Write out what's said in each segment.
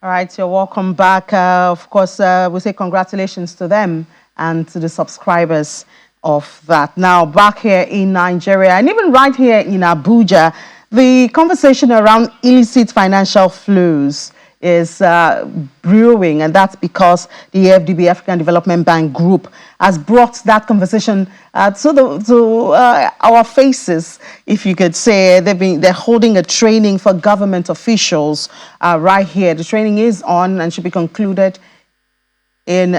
All right, you're welcome back. Of course, we say congratulations to them and to the subscribers of that. Now, back here in Nigeria, and even right here in Abuja, the conversation around illicit financial flows is brewing, and that's because the AFDB, African Development Bank Group, has brought that conversation to our faces, if you could say. They're holding a training for government officials right here. The training is on and should be concluded in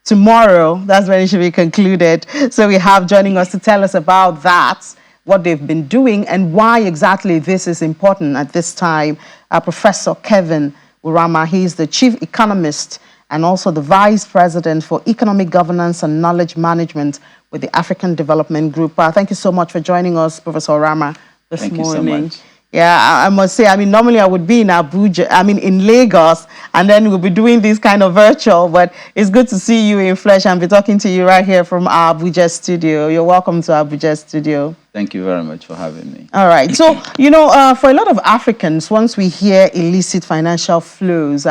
tomorrow. That's when it should be concluded. So we have joining us to tell us about that, what they've been doing, and why exactly this is important at this time. Professor Kevin Urama, he's the Chief Economist and also the Vice President for Economic Governance and Knowledge Management with the African Development Group. Thank you so much for joining us, Professor Urama, this morning. Thank you so much. Yeah, I must say, normally I would be in Abuja, in Lagos, and then we'll be doing this kind of virtual, but it's good to see you in flesh and be talking to you right here from our Abuja studio. You're welcome to our Abuja studio. Thank you very much for having me. All right. So, for a lot of Africans, once we hear illicit financial flows,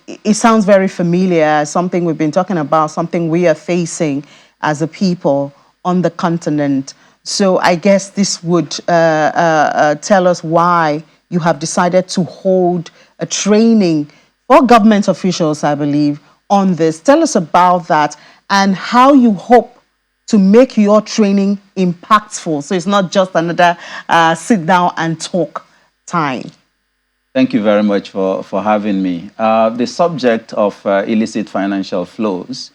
it sounds very familiar, something we've been talking about, something we are facing as a people on the continent. So I guess this would tell us why you have decided to hold a training for government officials, I believe, on this. Tell us about that and how you hope to make your training impactful. So it's not just another sit down and talk time. Thank you very much for having me. The subject of illicit financial flows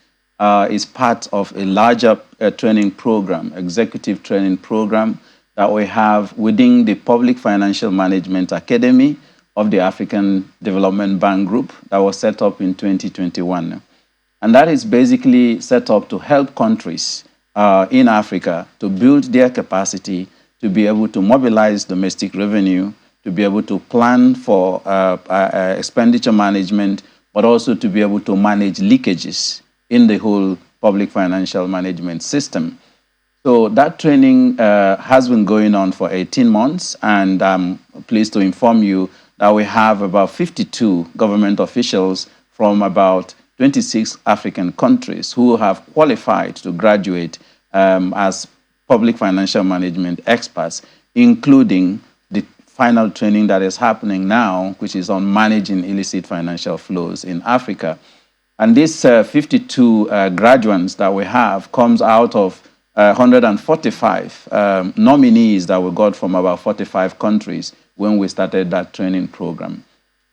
is part of a larger training program, executive training program that we have within the Public Financial Management Academy of the African Development Bank Group that was set up in 2021. And that is basically set up to help countries in Africa to build their capacity to be able to mobilize domestic revenue, to be able to plan for expenditure management, but also to be able to manage leakages in the whole public financial management system. So that training has been going on for 18 months, and I'm pleased to inform you that we have about 52 government officials from about 26 African countries who have qualified to graduate as public financial management experts, including the final training that is happening now, which is on managing illicit financial flows in Africa. And these 52 graduates that we have comes out of 145 nominees that we got from about 45 countries when we started that training program.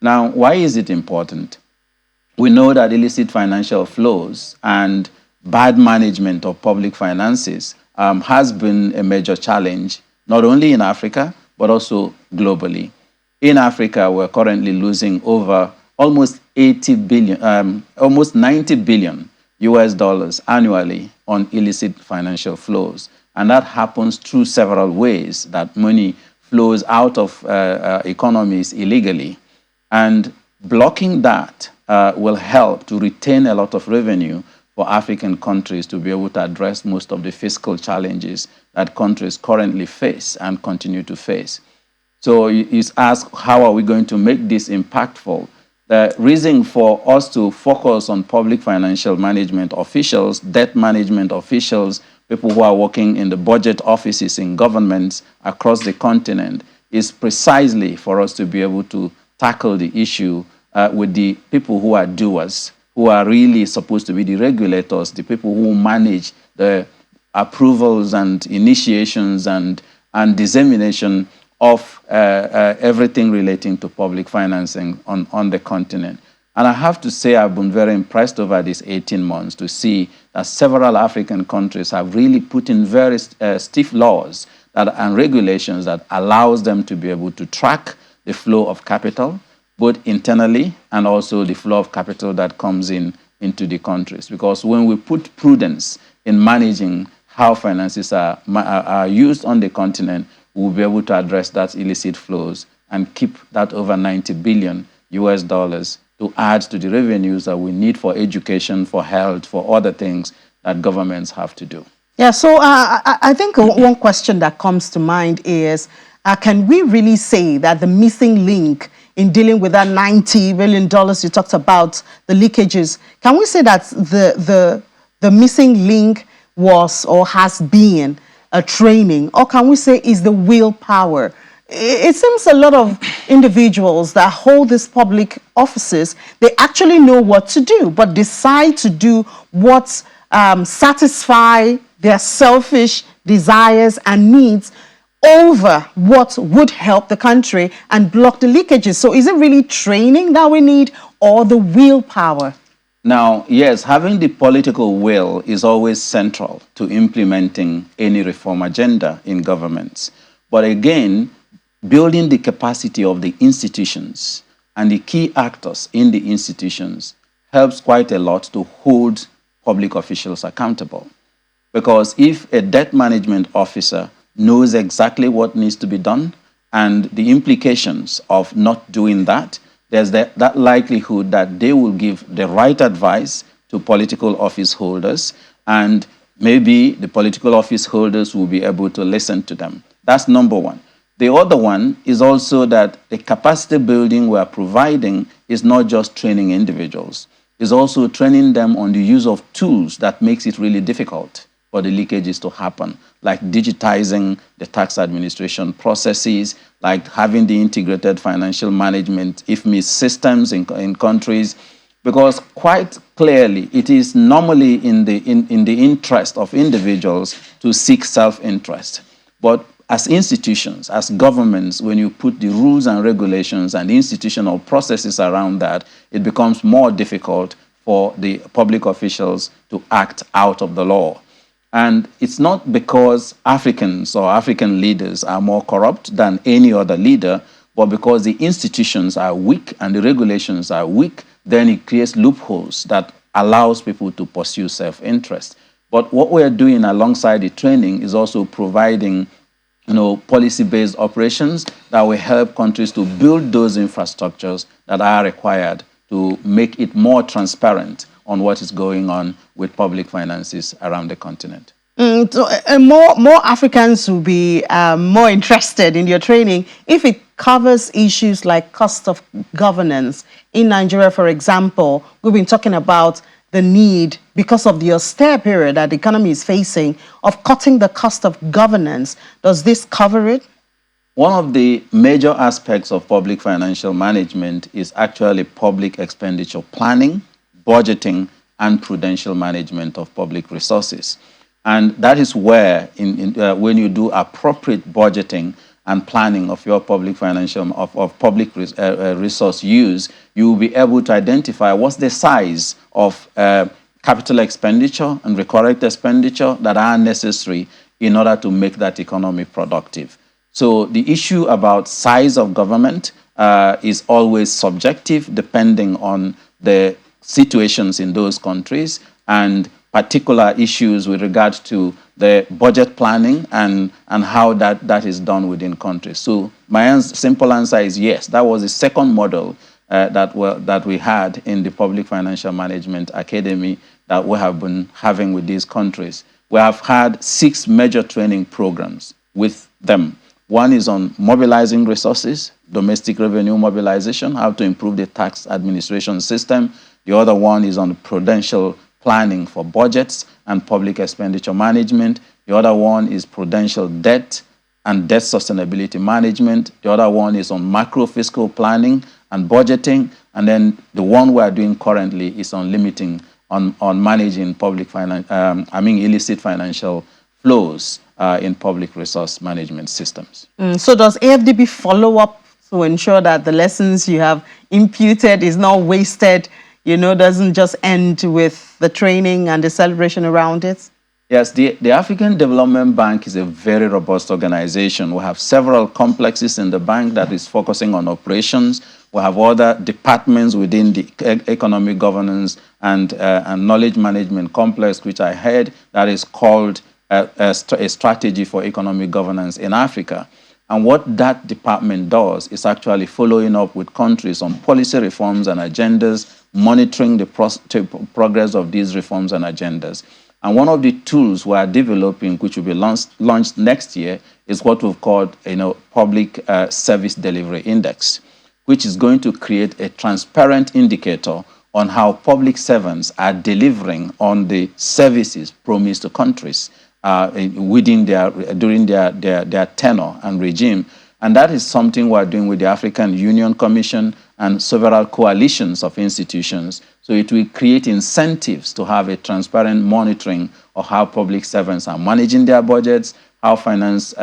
Now, why is it important? We know that illicit financial flows and bad management of public finances has been a major challenge, not only in Africa, but also globally. In Africa, we're currently losing over almost 80 billion, almost 90 billion US dollars annually on illicit financial flows. And that happens through several ways that money flows out of economies illegally. And blocking that will help to retain a lot of revenue for African countries to be able to address most of the fiscal challenges that countries currently face and continue to face. So you ask, how are we going to make this impactful? The reason for us to focus on public financial management officials, debt management officials, people who are working in the budget offices in governments across the continent is precisely for us to be able to tackle the issue with the people who are doers, who are really supposed to be the regulators, the people who manage the approvals and initiations and dissemination of everything relating to public financing on the continent. And I have to say I've been very impressed over these 18 months to see that several African countries have really put in very stiff laws and regulations that allows them to be able to track the flow of capital, both internally and also the flow of capital that comes into the countries. Because when we put prudence in managing how finances are used on the continent, we'll be able to address that illicit flows and keep that over 90 billion US dollars to add to the revenues that we need for education, for health, for other things that governments have to do. Yeah, so I think one question that comes to mind is, can we really say that the missing link in dealing with that $90 billion you talked about, the leakages, can we say that the missing link was or has been a training, or can we say is the willpower? It seems a lot of individuals that hold these public offices, they actually know what to do, but decide to do what satisfy their selfish desires and needs over what would help the country and block the leakages. So is it really training that we need or the willpower? Now, yes, having the political will is always central to implementing any reform agenda in governments. But again, building the capacity of the institutions and the key actors in the institutions helps quite a lot to hold public officials accountable. Because if a debt management officer knows exactly what needs to be done and the implications of not doing that, there's that likelihood that they will give the right advice to political office holders, and maybe the political office holders will be able to listen to them. That's number one. The other one is also that the capacity building we're providing is not just training individuals. It's also training them on the use of tools that makes it really difficult for the leakages to happen, like digitizing the tax administration processes, like having the integrated financial management, IFMI systems in countries, because quite clearly it is normally in the interest of individuals to seek self-interest. But as institutions, as governments, when you put the rules and regulations and the institutional processes around that, it becomes more difficult for the public officials to act out of the law. And it's not because Africans or African leaders are more corrupt than any other leader, but because the institutions are weak and the regulations are weak, then it creates loopholes that allows people to pursue self-interest. But what we're doing alongside the training is also providing policy-based operations that will help countries to build those infrastructures that are required to make it more transparent on what is going on with public finances around the continent. More Africans will be more interested in your training if it covers issues like cost of governance. In Nigeria, for example, we've been talking about the need, because of the austere period that the economy is facing, of cutting the cost of governance. Does this cover it? One of the major aspects of public financial management is actually public expenditure planning, budgeting, and prudential management of public resources. And that is where, when you do appropriate budgeting and planning of your public financial, of public resource use, you will be able to identify what's the size of capital expenditure and recurrent expenditure that are necessary in order to make that economy productive. So the issue about size of government is always subjective, depending on the situations in those countries and particular issues with regard to the budget planning and how that is done within countries. So my simple answer is yes. That was the second model that we had in the Public Financial Management Academy that we have been having with these countries. We have had 6 major training programs with them. One is on mobilizing resources, domestic revenue mobilization, how to improve the tax administration system. The other one is on prudential planning for budgets and public expenditure management. The other one is prudential debt and debt sustainability management. The other one is on macro fiscal planning and budgeting. And then the one we are doing currently is on limiting, on managing public illicit financial flows in public resource management systems. So does AFDB follow up to ensure that the lessons you have imputed is not wasted, doesn't just end with the training and the celebration around it? Yes, the African Development Bank is a very robust organization. We have several complexes in the bank that is focusing on operations. We have other departments within the economic governance and knowledge management complex, which I head, that is called a strategy for economic governance in Africa. And what that department does is actually following up with countries on policy reforms and agendas, monitoring the progress of these reforms and agendas. And one of the tools we are developing, which will be launched next year, is what we've called, Public Service Delivery Index, which is going to create a transparent indicator on how public servants are delivering on the services promised to countries during their tenure and regime. And that is something we're doing with the African Union Commission and several coalitions of institutions. So it will create incentives to have a transparent monitoring of how public servants are managing their budgets, how finance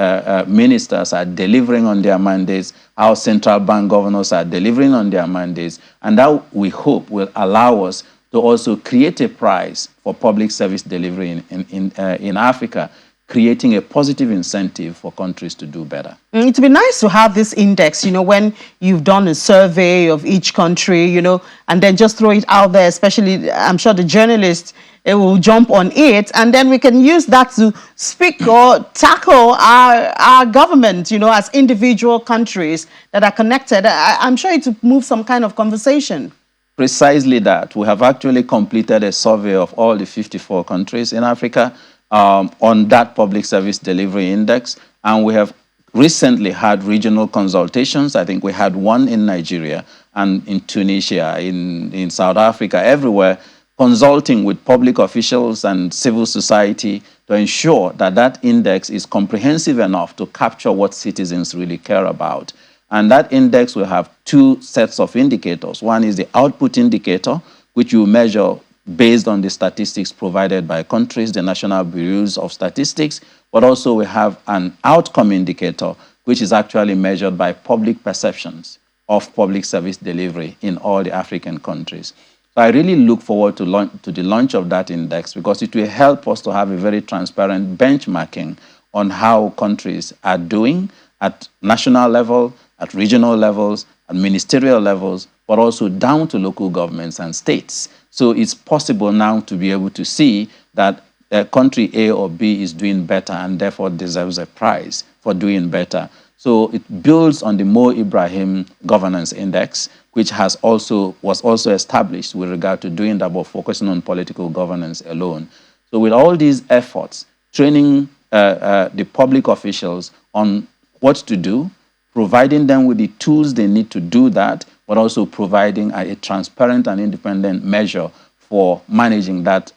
ministers are delivering on their mandates, how central bank governors are delivering on their mandates. And that, we hope, will allow us to also create a prize for public service delivery in Africa, creating a positive incentive for countries to do better. It would be nice to have this index, when you've done a survey of each country, and then just throw it out there, especially, I'm sure the journalists will jump on it, and then we can use that to speak or tackle our government, as individual countries that are connected. I'm sure it will move some kind of conversation. Precisely that. We have actually completed a survey of all the 54 countries in Africa on that public service delivery index. And we have recently had regional consultations. I think we had one in Nigeria and in Tunisia, in South Africa, everywhere, consulting with public officials and civil society to ensure that that index is comprehensive enough to capture what citizens really care about. And that index will have two sets of indicators. One is the output indicator, which you measure based on the statistics provided by countries, the national bureaus of statistics, but also we have an outcome indicator, which is actually measured by public perceptions of public service delivery in all the African countries. So I really look forward to the launch of that index, because it will help us to have a very transparent benchmarking on how countries are doing at national level, at regional levels, at ministerial levels, but also down to local governments and states. So it's possible now to be able to see that country A or B is doing better and therefore deserves a prize for doing better. So it builds on the Mo Ibrahim Governance Index, which was also established with regard to doing that, but focusing on political governance alone. So with all these efforts, training the public officials on what to do, providing them with the tools they need to do that, but also providing a transparent and independent measure for managing that,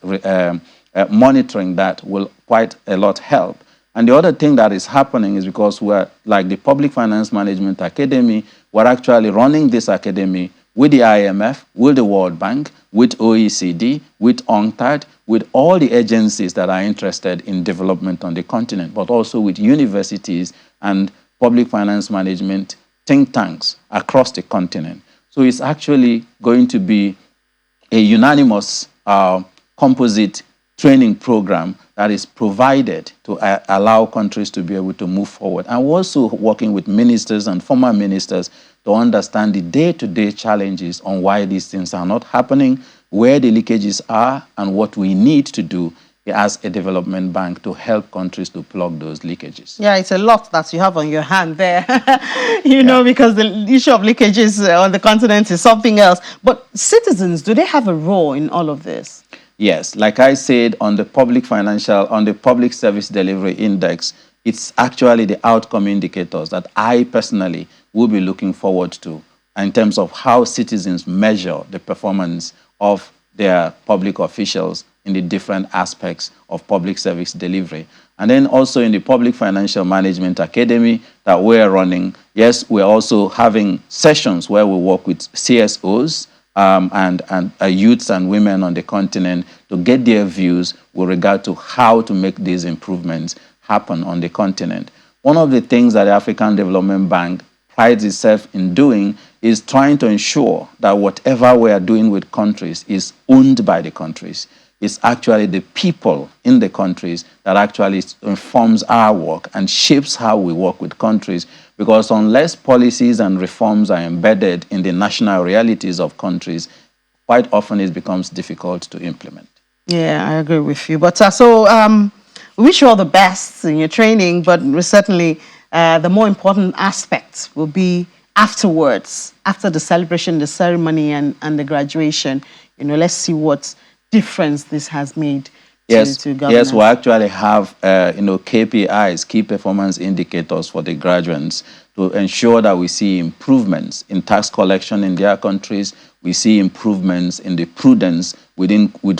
monitoring that will quite a lot help. And the other thing that is happening is, because we're like the Public Finance Management Academy, we're actually running this academy with the IMF, with the World Bank, with OECD, with UNCTAD, with all the agencies that are interested in development on the continent, but also with universities and public finance management think tanks across the continent. So it's actually going to be a unanimous composite training program that is provided to allow countries to be able to move forward. And we're also working with ministers and former ministers to understand the day-to-day challenges on why these things are not happening, where the leakages are, and what we need to do as a development bank to help countries to plug those leakages. Yeah, it's a lot that you have on your hand there, know, because the issue of leakages on the continent is something else. But citizens, do they have a role in all of this? Yes, like I said, on the public service delivery index, it's actually the outcome indicators that I personally will be looking forward to in terms of how citizens measure the performance of their public officials in the different aspects of public service delivery. And then also in the Public Financial Management Academy that we're running, yes, we're also having sessions where we work with CSOs and youths and women on the continent to get their views with regard to how to make these improvements happen on the continent. One of the things that the African Development Bank prides itself in doing is trying to ensure that whatever we are doing with countries is owned by the countries. It's actually the people in the countries that actually informs our work and shapes how we work with countries, because unless policies and reforms are embedded in the national realities of countries, quite often it becomes difficult to implement. Yeah, I agree with you. But we wish you all the best in your training, but certainly the more important aspect will be afterwards, after the celebration, the ceremony, and the graduation. Let's see what difference this has made Yes, to governance? yes, we actually have, KPIs, key performance indicators for the graduates to ensure that we see improvements in tax collection in their countries. We see improvements in the prudence with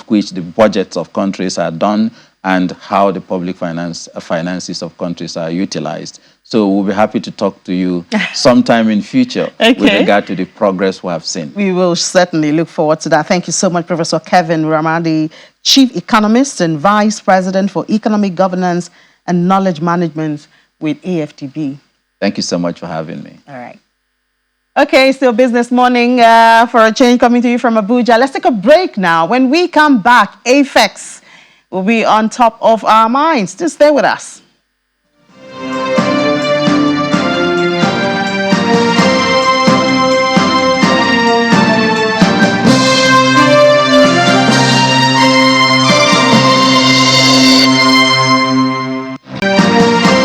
which the budgets of countries are done and how the public finances of countries are utilized. So we'll be happy to talk to you sometime in future with regard to the progress we have seen. We will certainly look forward to that. Thank you so much, Professor Kevin Ramadi, Chief Economist and Vice President for Economic Governance and Knowledge Management with AFDB. Thank you so much for having me. All right. Okay, still Business Morning for a change coming to you from Abuja. Let's take a break now. When we come back, AFEX will be on top of our minds. Just stay with us.